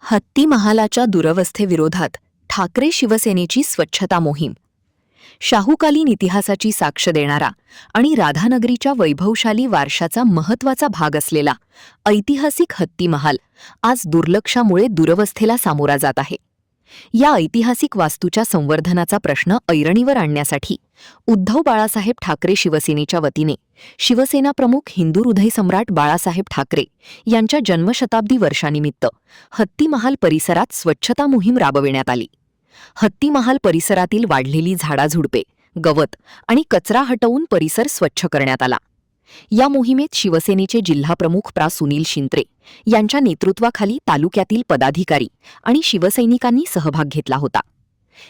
हत्ती महालाच्या दुरवस्थेविरोधात ठाकरे शिवसेनेची स्वच्छता मोहीम. शाहूकालीन इतिहासाची साक्ष देणारा आणि राधानगरीच्या वैभवशाली वारशाचा महत्त्वाचा भाग असलेला ऐतिहासिक हत्ती महाल आज दुर्लक्षामुळे दुरवस्थेला सामोरा जात आहे. या ऐतिहासिक वास्तूच्या संवर्धनाचा प्रश्न ऐरणीवर आणण्यासाठी उद्धव बाळासाहेब ठाकरे शिवसेनेच्या वतीने शिवसेना प्रमुख हिंदू हृदय सम्राट बाळासाहेब ठाकरे यांच्या जन्मशताब्दी वर्षानिमित्त हत्ती महाल परिसरात स्वच्छता मोहीम राबविण्यात आली. हत्ती महाल परिसरातील वाढलेली झाडाझुडपे, गवत आणि कचरा हटवून परिसर स्वच्छ करण्यात आला. या मोहिमेत शिवसेनेचे जिल्हाप्रमुख प्रा. सुनील शिंत्रे यांच्या नेतृत्वाखाली तालुक्यातील पदाधिकारी आणि शिवसैनिकांनी सहभाग घेतला होता.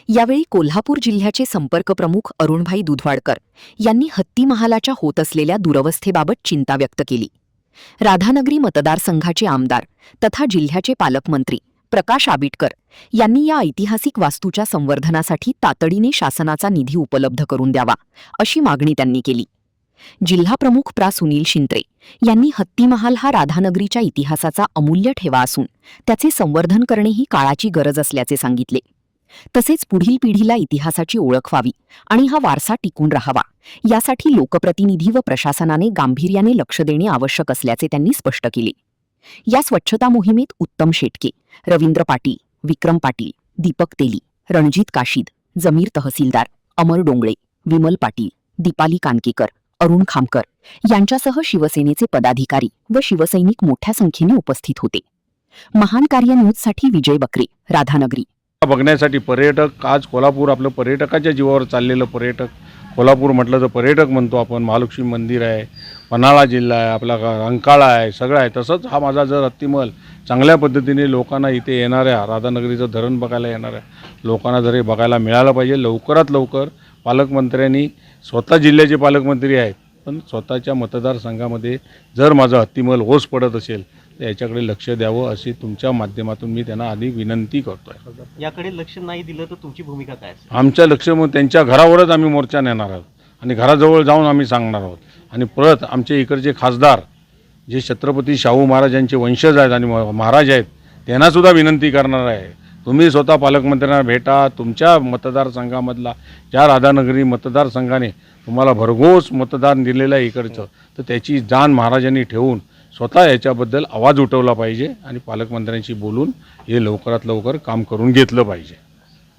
यावेळी कोल्हापूर जिल्ह्याचे संपर्क प्रमुख अरुणभाई दुधवाडकर यांनी हत्ती महालाच्या होत असलेल्या दुरवस्थेबाबत चिंता व्यक्त केली. राधानगरी मतदारसंघाचे आमदार तथा जिल्ह्याचे पालकमंत्री प्रकाश आबिटकर यांनी या ऐतिहासिक वास्तूच्या संवर्धनासाठी तातडीने शासनाचा निधी उपलब्ध करून द्यावा अशी मागणी त्यांनी केली. जिल्हाप्रमुख प्रा. सुनील शिंत्रे यांनी हत्ती महाल हा राधानगरीच्या इतिहासाचा अमूल्य ठेवा असून त्याचे संवर्धन करणे ही काळाची गरज असल्याचे सांगितले. तसेच पुढील पिढीला इतिहासाची ओळख व्हावी आणि हा वारसा टिकून राहावा यासाठी लोकप्रतिनिधी व प्रशासनाने गांभीर्याने लक्ष देणे आवश्यक असल्याचे त्यांनी स्पष्ट केले. या स्वच्छता मोहिमेत उत्तम शेटके, रवींद्र पाटील, विक्रम पाटील, दीपक तेली, रणजित काशीद, जमीर तहसीलदार, अमर डोंगळे, विमल पाटील, दीपाली कानकेकर, अरुण खामकर यांच्यासह शिवसेनेचे पदाधिकारी व शिवसैनिक मोठ्या संख्येने उपस्थित होते. महान कार्य न्यूजसाठी विजय बकरे, राधानगरी. बघण्यासाठी पर्यटक आज कोल्हापूर आपलं पर्यटकाच्या जीवावर चाललेलं पर्यटक. कोल्हापूर म्हटलं तर पर्यटक म्हणतो आपण. महालक्ष्मी मंदिर आहे, पन्हाळा जिल्हा आहे, आपला रंकाळा आहे, सगळं आहे. तसंच हा माझा जर हत्तीमहल चांगल्या पद्धतीने लोकांना इथे येणाऱ्या राधानगरीचं धरण बघायला येणाऱ्या लोकांना जर हे बघायला मिळालं पाहिजे. लवकरात लवकर पालकमंत्र्यांनी, स्वतः जिल्ह्याचे पालकमंत्री आहेत, पण स्वतःच्या मतदारसंघामध्ये जर माझं हत्तीमहल ओस पडत असेल तर याच्याकडे लक्ष द्यावं अशी तुमच्या माध्यमातून मी त्यांना आधी विनंती करतो आहे. याकडे लक्ष नाही दिलं तर तुमची भूमिका काय असेल? आमच्या लक्ष मग त्यांच्या घरावरच आम्ही मोर्चा नेणार आहोत आणि घराजवळ जाऊन आम्ही सांगणार आहोत. आणि परत आमचे इकडचे खासदार जे छत्रपती शाहू महाराजांचे वंशज आहेत आणि महाराज आहेत त्यांनासुद्धा विनंती करणार आहे, तुम्ही स्वतः पालकमंत्र्यांना भेटा. तुमच्या मतदारसंघामधला ज्या राधानगरी मतदारसंघाने तुम्हाला भरघोस मतदान दिलेलं आहे इकडचं, तर त्याची जाण महाराजांनी ठेवून स्वतः याच्याबद्दल आवाज उठवला पाहिजे आणि पालकमंत्र्यांशी बोलून हे लवकरात लवकर काम करून घेतलं पाहिजे.